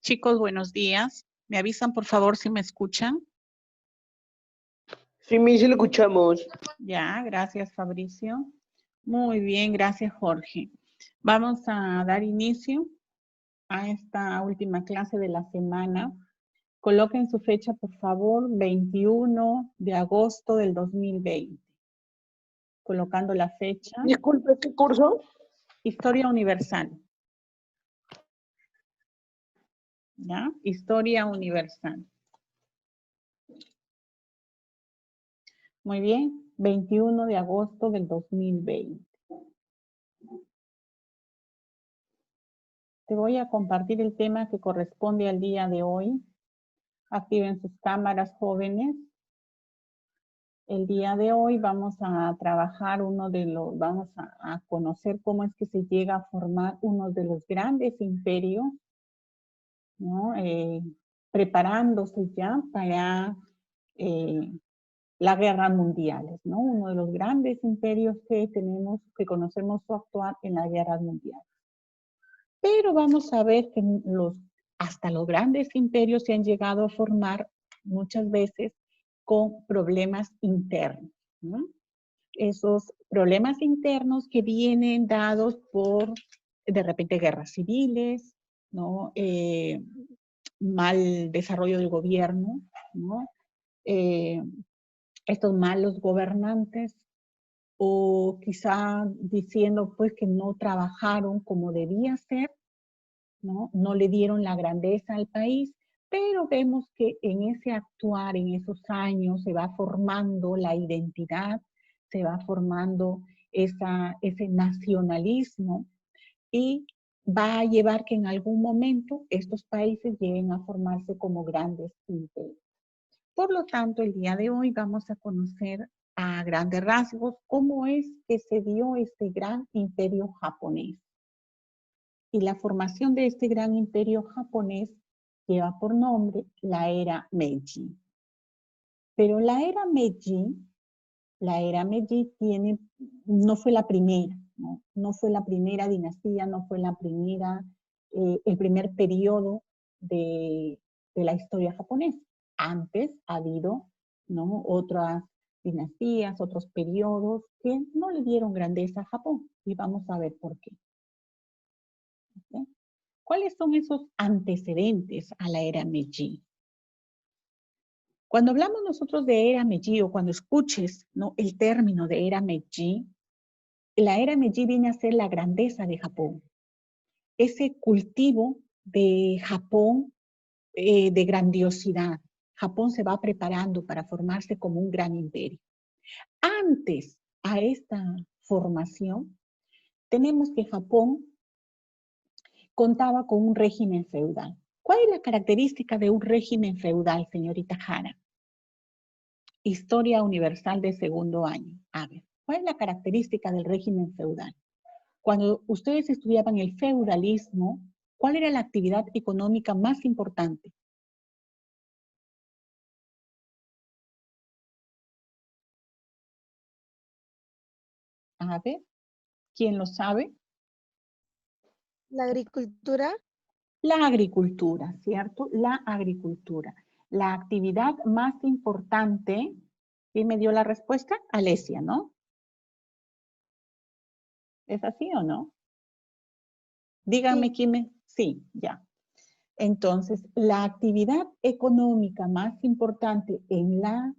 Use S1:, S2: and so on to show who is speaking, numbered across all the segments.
S1: Chicos, buenos días. ¿Me avisan, por favor, si me escuchan?
S2: Sí, sí lo escuchamos.
S1: Ya, gracias, Fabricio. Muy bien, gracias, Jorge. Vamos a dar inicio a esta última clase de la semana. Coloquen su fecha, por favor, 21 de agosto del 2020. Colocando la fecha.
S2: Disculpe, ¿qué curso?
S1: Historia universal. ¿Ya? Historia universal. Muy bien, 21 de agosto del 2020. Te voy a compartir el tema que corresponde al día de hoy. Activen sus cámaras, jóvenes. El día de hoy vamos a trabajar vamos a conocer cómo es que se llega a formar uno de los grandes imperios, ¿no? Preparándose ya para las guerras mundiales, ¿no? Uno de los grandes imperios que conocemos actuar en las guerras mundiales. Pero vamos a ver que hasta los grandes imperios se han llegado a formar muchas veces con problemas internos, ¿no? Esos problemas internos que vienen dados por, de repente, guerras civiles, ¿no? Mal desarrollo del gobierno, ¿no? Estos malos gobernantes, o quizá diciendo pues que no trabajaron como debía ser, ¿no? No le dieron la grandeza al país, pero vemos que en ese actuar, en esos años, se va formando la identidad, se va formando ese nacionalismo y va a llevar que en algún momento estos países lleguen a formarse como grandes imperios. Por lo tanto, el día de hoy vamos a conocer a grandes rasgos cómo es que se dio este gran imperio japonés. Y la formación de este gran imperio japonés lleva por nombre la era Meiji. Pero la era Meiji no fue la primera, ¿no? No fue la primera dinastía, no fue el primer periodo de la historia japonesa. Antes ha habido, ¿no?, otras dinastías, otros periodos que no le dieron grandeza a Japón. Y vamos a ver por qué. ¿Okay? ¿Cuáles son esos antecedentes a la era Meiji? Cuando hablamos nosotros de era Meiji, o cuando escuches, ¿no?, el término de era Meiji, la era Meiji viene a ser la grandeza de Japón. Ese cultivo de Japón de grandiosidad. Japón se va preparando para formarse como un gran imperio. Antes a esta formación, tenemos que Japón contaba con un régimen feudal. ¿Cuál es la característica de un régimen feudal, señorita Jara? Historia universal de segundo año. A ver, ¿cuál es la característica del régimen feudal? Cuando ustedes estudiaban el feudalismo, ¿cuál era la actividad económica más importante? A ver, ¿quién lo sabe?
S3: La agricultura.
S1: La agricultura, ¿cierto? La agricultura. La actividad más importante, ¿quién me dio la respuesta? Alesia, ¿no? ¿Es así o no? Díganme
S3: Sí.
S1: quién me... Sí, ya. Entonces, la actividad económica más importante en la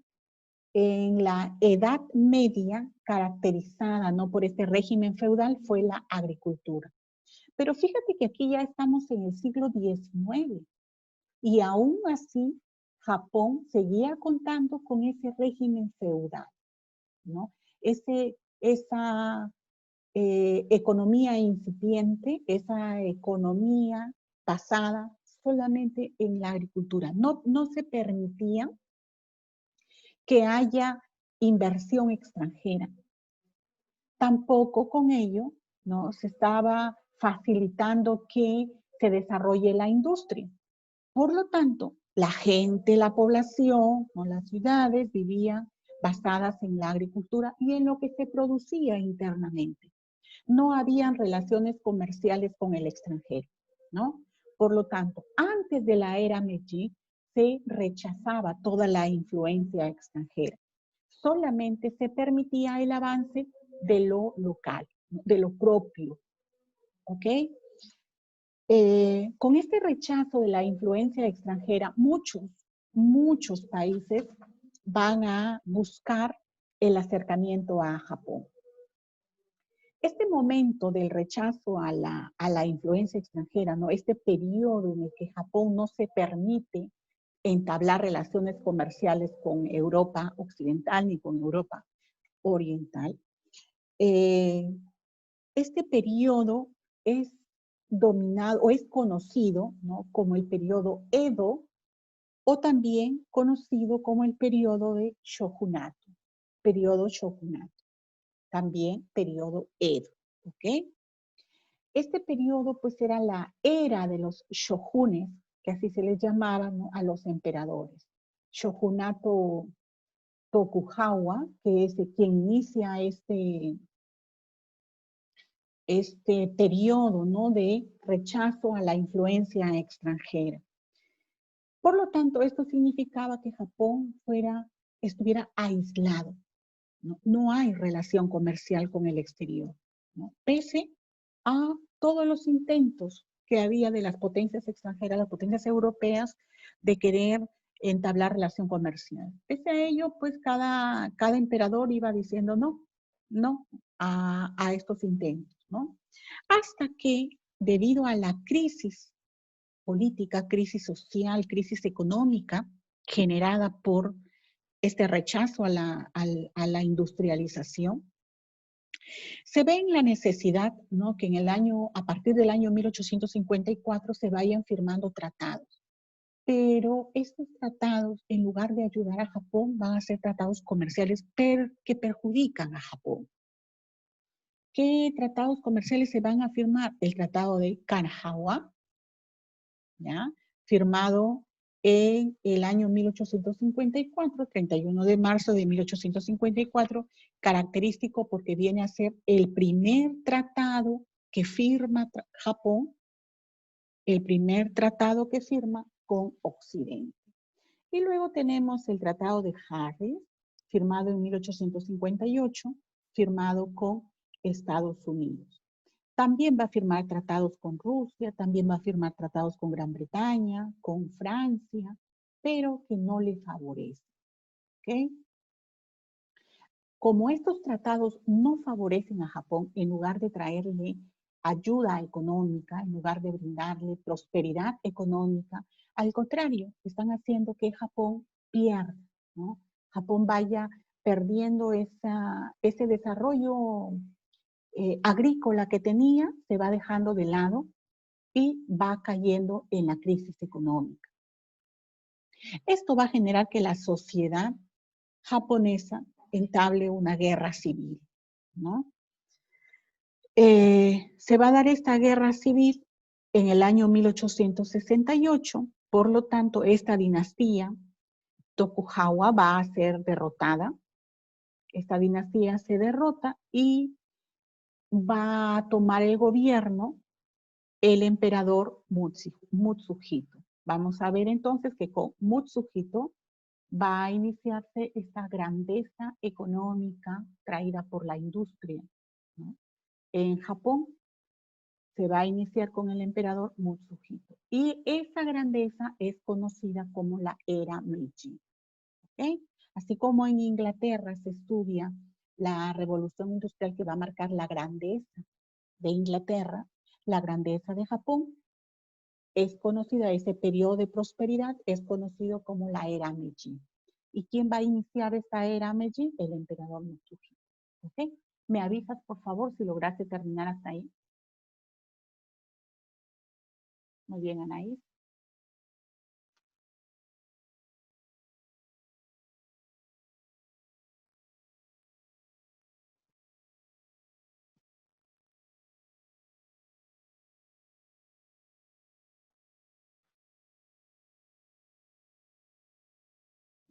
S1: Edad Media, caracterizada, ¿no?, por este régimen feudal, fue la agricultura. Pero fíjate que aquí ya estamos en el siglo XIX y aún así Japón seguía contando con ese régimen feudal, ¿no? Esa economía incipiente, esa economía basada solamente en la agricultura. No se permitía que haya inversión extranjera. Tampoco con ello, ¿no?, se estaba facilitando que se desarrolle la industria. Por lo tanto, la gente, la población, ¿no?, las ciudades vivían basadas en la agricultura y en lo que se producía internamente. No habían relaciones comerciales con el extranjero, ¿no? Por lo tanto, antes de la era Meiji se rechazaba toda la influencia extranjera. Solamente se permitía el avance de lo local, de lo propio. ¿Ok? Con este rechazo de la influencia extranjera, muchos países van a buscar el acercamiento a Japón. Este momento del rechazo a la influencia extranjera, ¿no? Este periodo en el que Japón no se permite entablar relaciones comerciales con Europa occidental ni con Europa oriental, este periodo es dominado o es conocido, ¿no?, como el periodo Edo, o también conocido como el periodo de Shogunato, periodo Shogunato, también periodo Edo, ¿ok? Este periodo pues era la era de los shogunes, que así se les llamaba, ¿no?, a los emperadores. Shogunato Tokugawa, que es quien inicia este periodo, ¿no?, de rechazo a la influencia extranjera. Por lo tanto, esto significaba que Japón estuviera aislado, ¿no? No hay relación comercial con el exterior, ¿no?, pese a todos los intentos que había de las potencias extranjeras, las potencias europeas, de querer entablar relación comercial. Pese a ello, pues cada emperador iba diciendo no a estos intentos, ¿no? Hasta que, debido a la crisis política, crisis social, crisis económica, generada por este rechazo a la industrialización, se ve en la necesidad, ¿no?, que a partir del año 1854 se vayan firmando tratados. Pero estos tratados, en lugar de ayudar a Japón, van a ser tratados comerciales que perjudican a Japón. ¿Qué tratados comerciales se van a firmar? El Tratado de Kanagawa, ¿ya?, firmado en el año 1854, 31 de marzo de 1854, característico porque viene a ser el primer tratado que firma Japón, el primer tratado que firma con Occidente. Y luego tenemos el Tratado de Harris, firmado en 1858, firmado con Estados Unidos. También va a firmar tratados con Rusia, también va a firmar tratados con Gran Bretaña, con Francia, pero que no le favorece. ¿Ok? Como estos tratados no favorecen a Japón, en lugar de traerle ayuda económica, en lugar de brindarle prosperidad económica, al contrario, están haciendo que Japón pierda, ¿no? Japón vaya perdiendo ese desarrollo agrícola que tenía, se va dejando de lado y va cayendo en la crisis económica. Esto va a generar que la sociedad japonesa entable una guerra civil, ¿no? Se va a dar esta guerra civil en el año 1868, por lo tanto, esta dinastía Tokugawa va a ser derrotada. Esta dinastía se derrota y va a tomar el gobierno el emperador Mutsuhito. Vamos a ver entonces que con Mutsuhito va a iniciarse esta grandeza económica traída por la industria, ¿no? En Japón se va a iniciar con el emperador Mutsuhito. Y esa grandeza es conocida como la era Meiji. ¿Okay? Así como en Inglaterra se estudia la revolución industrial que va a marcar la grandeza de Inglaterra, la grandeza de Japón es conocida, ese periodo de prosperidad es conocido como la era Meiji. ¿Y quién va a iniciar esta era Meiji? El emperador Mutsuhito. ¿Ok? ¿Me avisas, por favor, si lograste terminar hasta ahí? Muy bien, Anaís.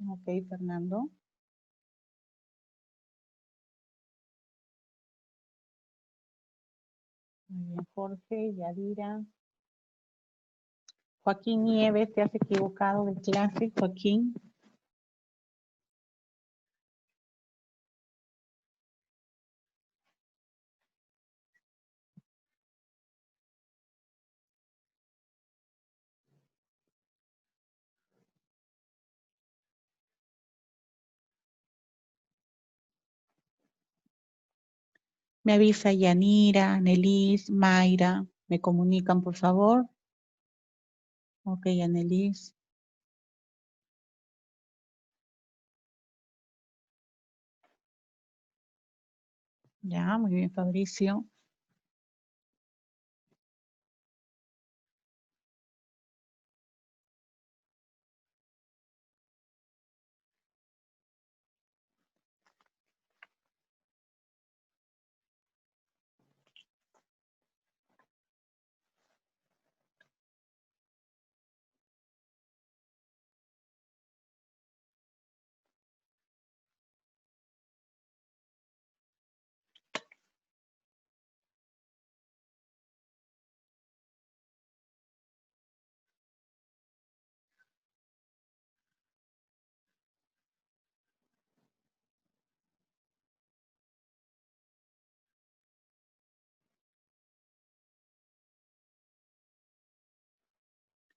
S1: Ok, Fernando. Muy bien, Jorge, Yadira. Joaquín Nieves, te has equivocado de clase, Joaquín. Me avisa Yanira, Nelis, Mayra. ¿Me comunican, por favor? Ok, Anelis. Ya, muy bien, Fabricio.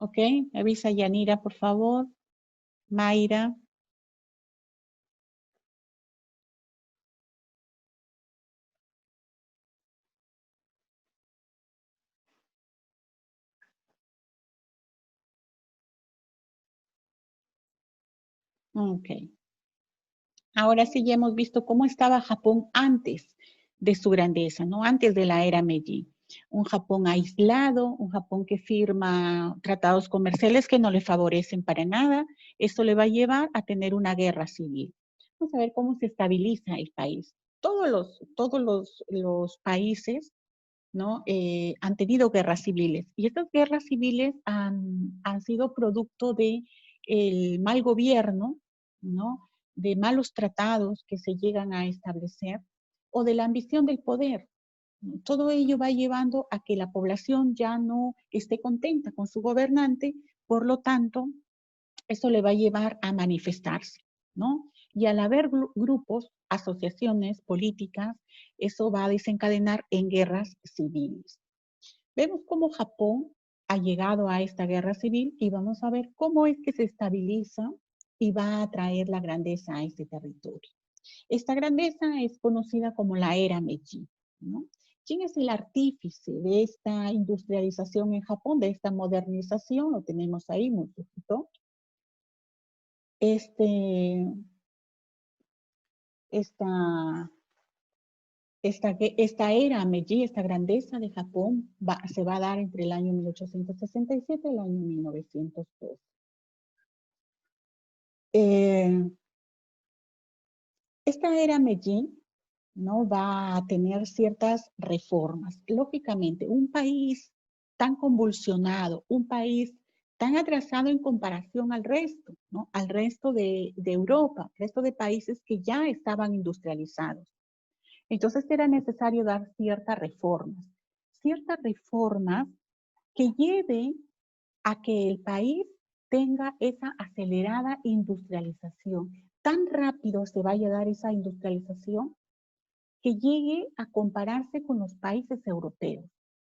S1: Ok, me avisa Yanira, por favor. Mayra. Ok. Ahora sí ya hemos visto cómo estaba Japón antes de su grandeza, ¿no? Antes de la era Meiji. Un Japón aislado, un Japón que firma tratados comerciales que no le favorecen para nada. Esto le va a llevar a tener una guerra civil. Vamos a ver cómo se estabiliza el país. Todos los países, ¿no? Han tenido guerras civiles y estas guerras civiles han sido producto de el mal gobierno, ¿no? De malos tratados que se llegan a establecer o de la ambición del poder. Todo ello va llevando a que la población ya no esté contenta con su gobernante, por lo tanto, eso le va a llevar a manifestarse, ¿no? Y al haber grupos, asociaciones políticas, eso va a desencadenar en guerras civiles. Vemos cómo Japón ha llegado a esta guerra civil y vamos a ver cómo es que se estabiliza y va a traer la grandeza a este territorio. Esta grandeza es conocida como la era Meiji, ¿no? ¿Quién es el artífice de esta industrialización en Japón, de esta modernización? Lo tenemos ahí, Mitsuhito. Este, esta, esta era Meiji, esta grandeza de Japón, se va a dar entre el año 1867 y el año 1902. Esta era Meiji, ¿no? Va a tener ciertas reformas. Lógicamente, un país tan convulsionado, un país tan atrasado en comparación al resto, ¿no? Al resto de Europa, al resto de países que ya estaban industrializados. Entonces era necesario dar ciertas reformas que lleven a que el país tenga esa acelerada industrialización. Tan rápido se vaya a dar esa industrialización que llegue a compararse con los países europeos.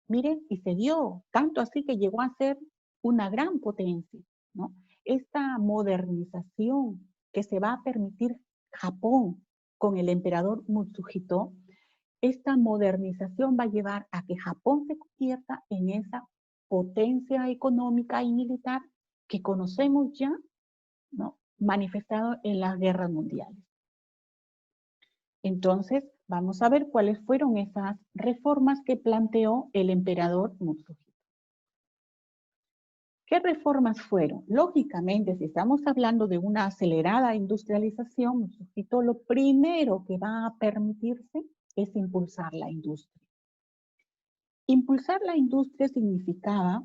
S1: Miren, y se dio, tanto así que llegó a ser una gran potencia, ¿no? Esta modernización que se va a permitir Japón con el emperador Mitsuhito, esta modernización va a llevar a que Japón se convierta en esa potencia económica y militar que conocemos ya, ¿no? Manifestado en las guerras mundiales. Entonces, vamos a ver cuáles fueron esas reformas que planteó el emperador Mitsuhito. ¿Qué reformas fueron? Lógicamente, si estamos hablando de una acelerada industrialización, Mitsuhito lo primero que va a permitirse es impulsar la industria. Impulsar la industria significaba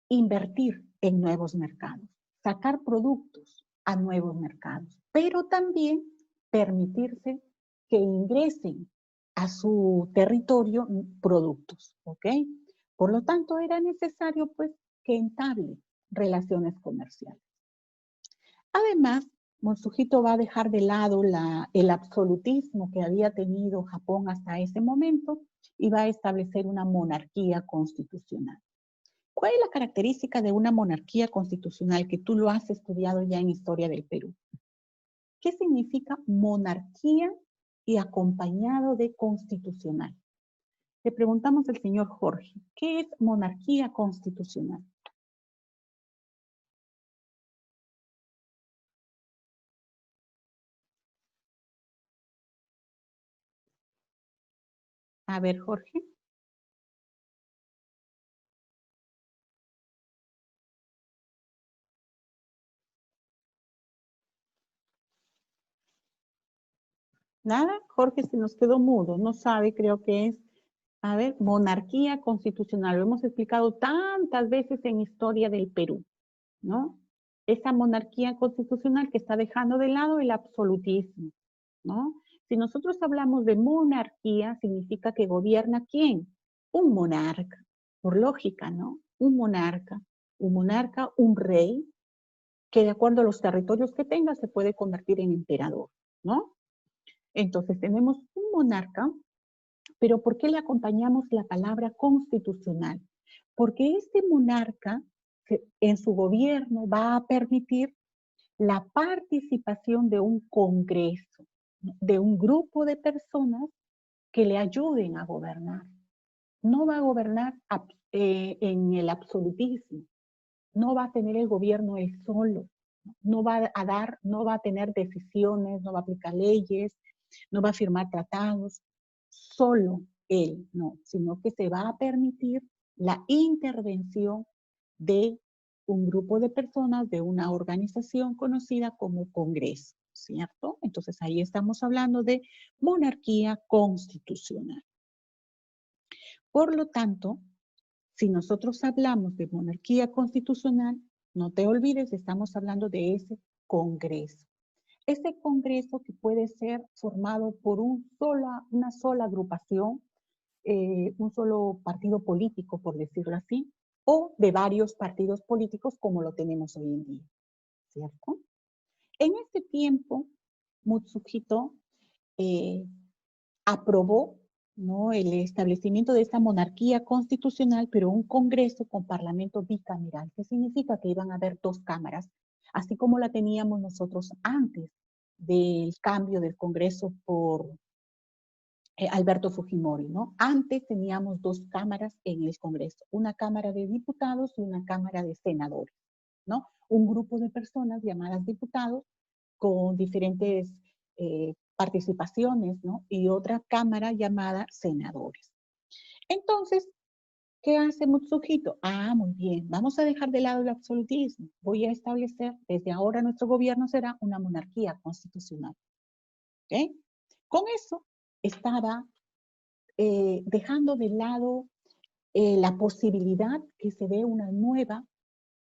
S1: invertir en nuevos mercados, sacar productos a nuevos mercados, pero también permitirse que ingresen a su territorio productos, ¿ok? Por lo tanto, era necesario, pues, que entable relaciones comerciales. Además, Mutsuhito va a dejar de lado el absolutismo que había tenido Japón hasta ese momento y va a establecer una monarquía constitucional. ¿Cuál es la característica de una monarquía constitucional que tú lo has estudiado ya en Historia del Perú? ¿Qué significa monarquía y acompañado de constitucional? Le preguntamos al señor Jorge, ¿qué es monarquía constitucional? A ver, Jorge. Nada, Jorge se nos quedó mudo, no sabe, creo que es, a ver, monarquía constitucional. Lo hemos explicado tantas veces en Historia del Perú, ¿no? Esa monarquía constitucional que está dejando de lado el absolutismo, ¿no? Si nosotros hablamos de monarquía, significa que gobierna ¿quién? Un monarca, por lógica, ¿no? Un monarca, un rey, que de acuerdo a los territorios que tenga se puede convertir en emperador, ¿no? Entonces tenemos un monarca, pero ¿por qué le acompañamos la palabra constitucional? Porque este monarca en su gobierno va a permitir la participación de un congreso, de un grupo de personas que le ayuden a gobernar. No va a gobernar en el absolutismo, no va a tener el gobierno él solo, no va a tener decisiones, no va a aplicar leyes, no va a firmar tratados, solo él, no, sino que se va a permitir la intervención de un grupo de personas, de una organización conocida como Congreso, ¿cierto? Entonces ahí estamos hablando de monarquía constitucional. Por lo tanto, si nosotros hablamos de monarquía constitucional, no te olvides, estamos hablando de ese Congreso. Ese Congreso que puede ser formado por una sola agrupación, un solo partido político, por decirlo así, o de varios partidos políticos como lo tenemos hoy en día, ¿cierto? En este tiempo, Mutsuhito aprobó, ¿no?, el establecimiento de esta monarquía constitucional, pero un congreso con parlamento bicameral. ¿Qué significa? Que iban a haber dos cámaras, así como la teníamos nosotros antes del cambio del congreso por Alberto Fujimori, ¿no? Antes teníamos dos cámaras en el congreso, una cámara de diputados y una cámara de senadores, ¿no? Un grupo de personas llamadas diputados con diferentes participaciones, ¿no? Y otra cámara llamada senadores. Entonces, ¿qué hace Mutsuhito? Ah, muy bien, vamos a dejar de lado el absolutismo. Voy a establecer, desde ahora nuestro gobierno será una monarquía constitucional. ¿Ok? Con eso estaba dejando de lado la posibilidad que se dé una nueva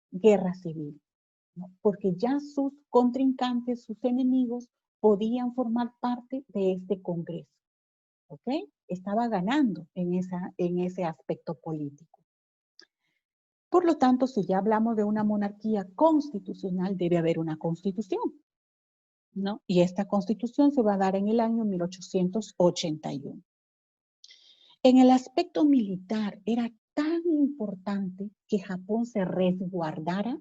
S1: guerra civil, ¿no? Porque ya sus contrincantes, sus enemigos, podían formar parte de este Congreso, ¿ok? Estaba ganando en ese aspecto político. Por lo tanto, si ya hablamos de una monarquía constitucional, debe haber una constitución, ¿no? Y esta constitución se va a dar en el año 1881. En el aspecto militar, era tan importante que Japón se resguardara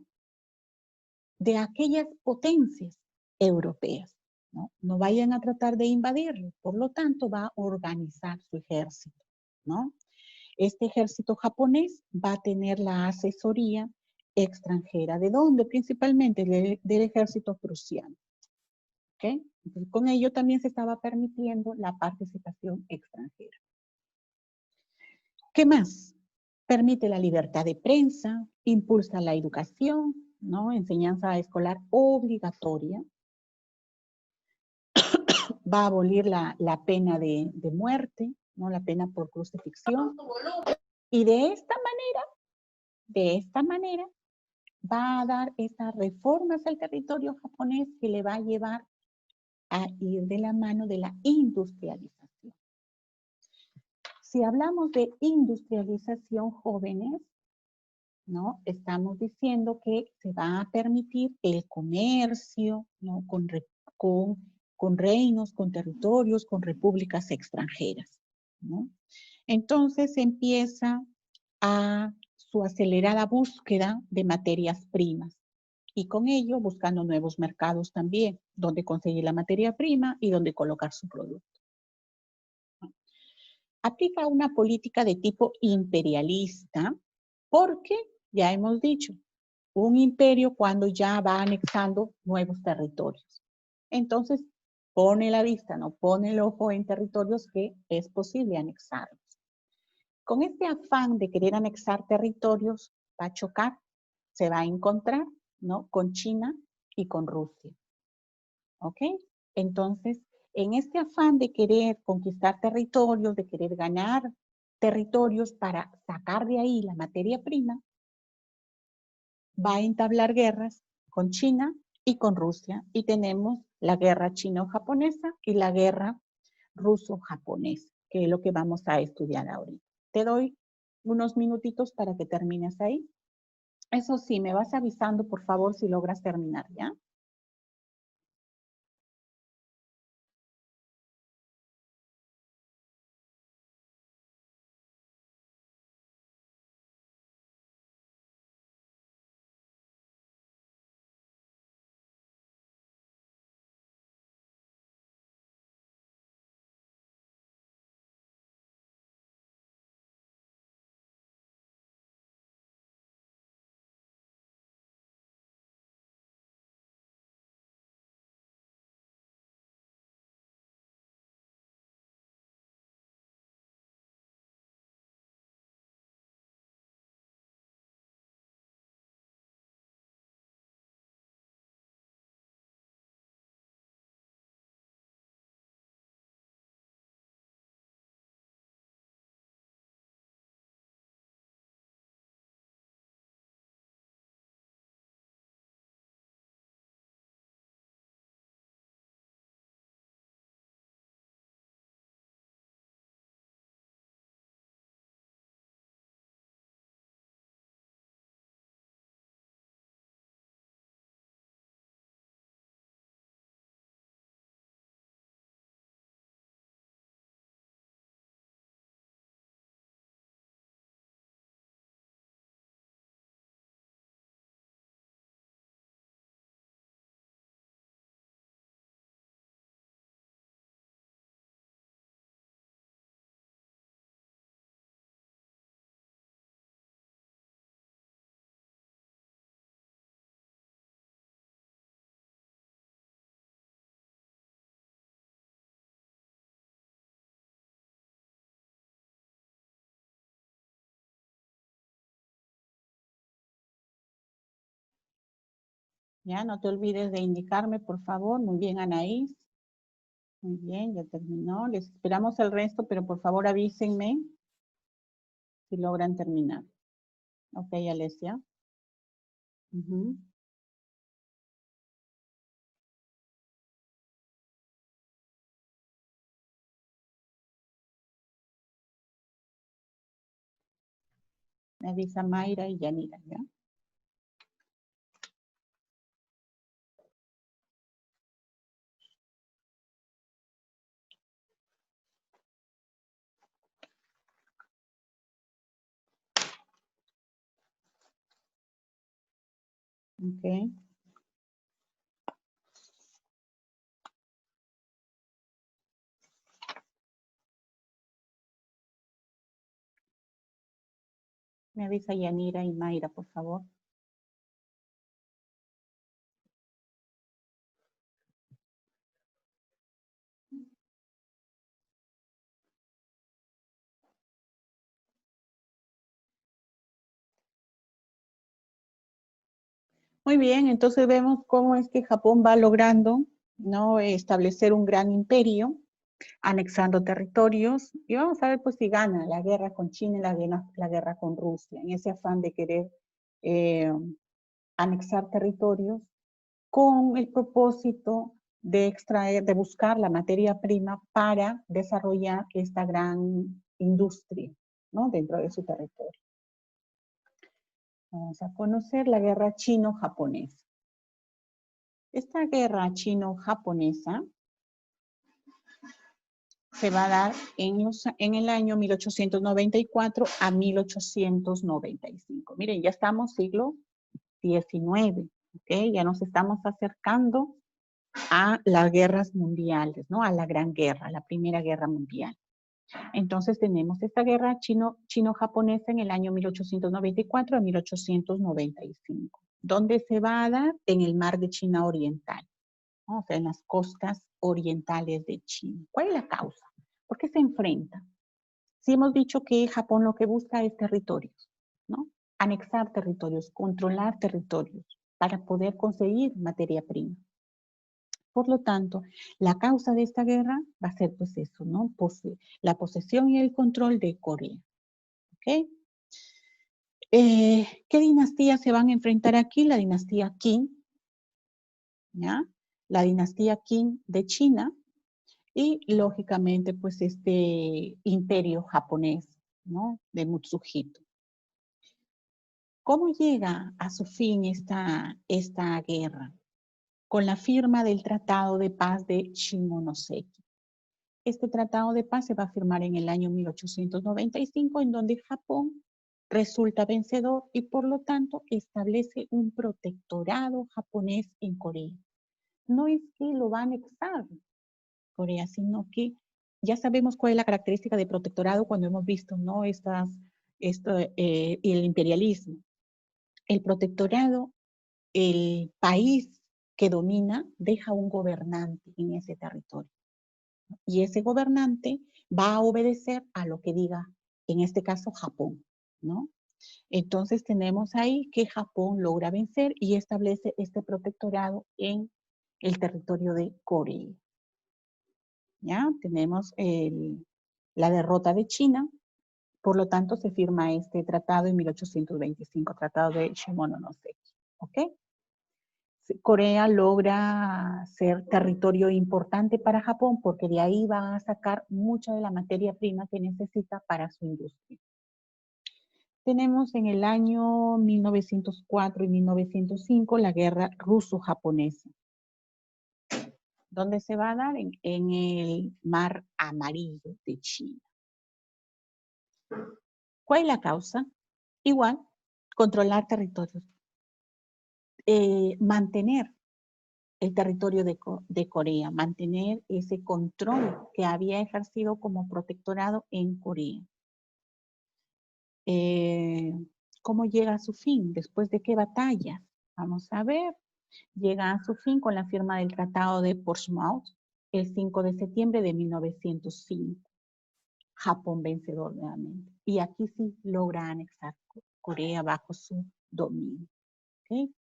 S1: de aquellas potencias europeas, ¿no? No vayan a tratar de invadirlo, por lo tanto va a organizar su ejército, ¿no? Este ejército japonés va a tener la asesoría extranjera. ¿De dónde? Principalmente del ejército prusiano. ¿Okay? Entonces, con ello también se estaba permitiendo la participación extranjera. ¿Qué más? Permite la libertad de prensa, impulsa la educación, ¿no? Enseñanza escolar obligatoria. Va a abolir la pena de muerte, ¿no? La pena por crucifixión. Y de esta manera, va a dar estas reformas al territorio japonés que le va a llevar a ir de la mano de la industrialización. Si hablamos de industrialización, jóvenes, ¿no? Estamos diciendo que se va a permitir el comercio, ¿no? Con reinos, con territorios, con repúblicas extranjeras, ¿no? Entonces empieza a su acelerada búsqueda de materias primas y con ello buscando nuevos mercados también, donde conseguir la materia prima y donde colocar su producto. Aplica una política de tipo imperialista porque, ya hemos dicho, un imperio cuando ya va anexando nuevos territorios. Entonces, pone la vista, no pone el ojo en territorios que es posible anexarlos. Con este afán de querer anexar territorios, va a chocar, se va a encontrar, ¿no? Con China y con Rusia. ¿Ok? Entonces, en este afán de querer conquistar territorios, de querer ganar territorios para sacar de ahí la materia prima, va a entablar guerras con China y con Rusia. Y tenemos la guerra chino-japonesa y la guerra ruso-japonesa, que es lo que vamos a estudiar ahorita. Te doy unos minutitos para que termines ahí. Eso sí, me vas avisando, por favor, si logras terminar, ¿ya? Ya, no te olvides de indicarme, por favor. Muy bien, Anaís. Muy bien, ya terminó. Les esperamos el resto, pero por favor avísenme si logran terminar. Ok, Alesia. Ujú. Me avisa Mayra y Yanira, ¿ya? Ok. Me avisa Yanira y Mayra, por favor. Muy bien, entonces vemos cómo es que Japón va logrando, ¿no? Establecer un gran imperio, anexando territorios, y vamos a ver pues si gana la guerra con China y la guerra con Rusia, en ese afán de querer eh, anexar territorios con el propósito de extraer, de buscar la materia prima para desarrollar esta gran industria, ¿no? Dentro de su territorio. Vamos a conocer la guerra chino-japonesa. Esta guerra chino-japonesa se va a dar en el año 1894 a 1895. Miren, ya estamos siglo XIX, ¿ok? Ya nos estamos acercando a las guerras mundiales, ¿no? A la Gran Guerra, la Primera Guerra Mundial. Entonces tenemos esta guerra chino-japonesa en el año 1894 a 1895. ¿Dónde se va a dar? En el mar de China Oriental, ¿no? O sea, en las costas orientales de China. ¿Cuál es la causa? ¿Por qué se enfrenta? Si hemos dicho que Japón lo que busca es territorios, ¿no? Anexar territorios, controlar territorios para poder conseguir materia prima. Por lo tanto, la causa de esta guerra va a ser pues eso, ¿no? La posesión y el control de Corea. ¿Ok? ¿Qué dinastías se van a enfrentar aquí? La dinastía Qing, ¿ya? La dinastía Qing de China y lógicamente pues este imperio japonés, ¿no? De Mutsuhito. ¿Cómo llega a su fin esta guerra? Con la firma del Tratado de Paz de Shimonoseki. Este tratado de paz se va a firmar en el año 1895, en donde Japón resulta vencedor y por lo tanto establece un protectorado japonés en Corea. No es que lo va a anexar Corea, sino que ya sabemos cuál es la característica de protectorado cuando hemos visto, ¿no? El imperialismo. El protectorado, el país que domina, deja un gobernante en ese territorio. Y ese gobernante va a obedecer a lo que diga, en este caso, Japón, ¿no? Entonces tenemos ahí que Japón logra vencer y establece este protectorado en el territorio de Corea. ¿Ya? Tenemos la derrota de China, por lo tanto se firma este tratado en 1825, tratado de Shimonoseki, ¿ok? Corea logra ser territorio importante para Japón porque de ahí va a sacar mucha de la materia prima que necesita para su industria. Tenemos en el año 1904 y 1905 la guerra ruso-japonesa, donde se va a dar en el Mar Amarillo de China. ¿Cuál es la causa? Igual, controlar territorios, mantener el territorio de Corea, mantener ese control que había ejercido como protectorado en Corea. ¿Cómo llega a su fin? ¿Después de qué batalla? Vamos a ver. Llega a su fin con la firma del Tratado de Portsmouth el 5 de septiembre de 1905. Japón vencedor nuevamente. Y aquí sí logra anexar Corea bajo su dominio. ¿Okay?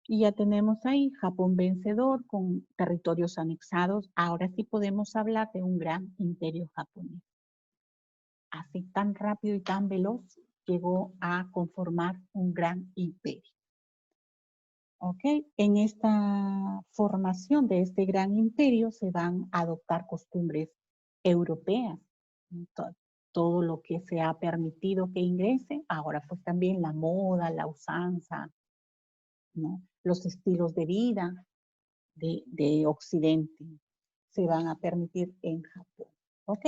S1: Y ya tenemos ahí Japón vencedor con territorios anexados. Ahora sí podemos hablar de un gran imperio japonés. Así tan rápido y tan veloz llegó a conformar un gran imperio. ¿Ok? En esta formación de este gran imperio se van a adoptar costumbres europeas. Todo lo que se ha permitido que ingrese, ahora pues también la moda, la usanza, ¿no? Los estilos de vida de Occidente se van a permitir en Japón. ¿Ok?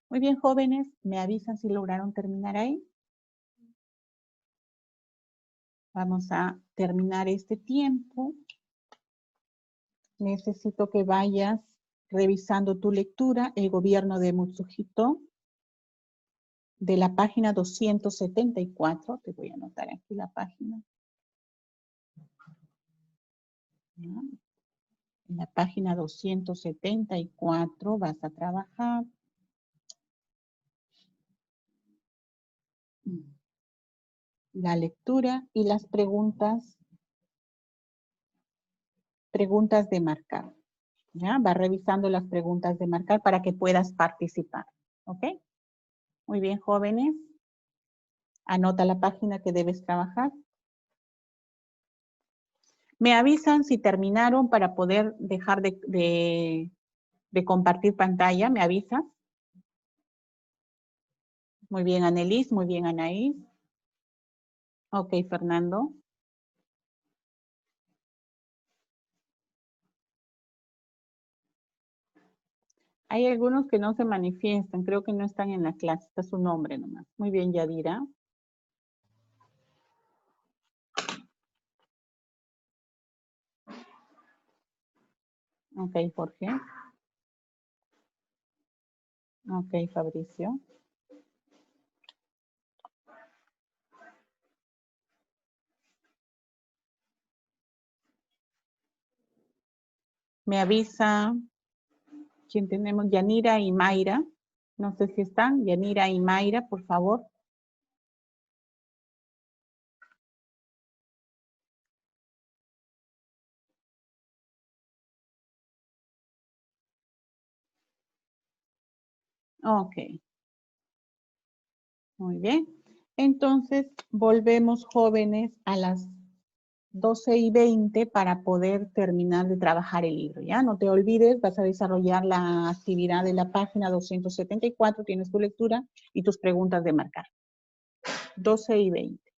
S1: Muy bien, jóvenes, ¿me avisan si lograron terminar ahí? Vamos a terminar este tiempo. Necesito que vayas revisando tu lectura, El gobierno de Mutsuhito, de la página 274. Te voy a anotar aquí la página. En la página 274 vas a trabajar. La lectura y las preguntas de marcar. ¿Ya? Va revisando las preguntas de marcar para que puedas participar. ¿Ok? Muy bien, jóvenes. Anota la página que debes trabajar. Me avisan si terminaron para poder dejar de compartir pantalla. ¿Me avisas? Muy bien, Anelis. Muy bien, Anaís. Ok, Fernando. Hay algunos que no se manifiestan, creo que no están en la clase, está su nombre nomás. Muy bien, Yadira. Ok, Jorge. Ok, Fabricio. Me avisa quién tenemos, Yanira y Mayra. No sé si están, Yanira y Mayra, por favor. Ok. Muy bien. Entonces, volvemos jóvenes a las 12:20 para poder terminar de trabajar el libro, ¿ya? No te olvides, vas a desarrollar la actividad de la página 274, tienes tu lectura y tus preguntas de marcar. 12:20.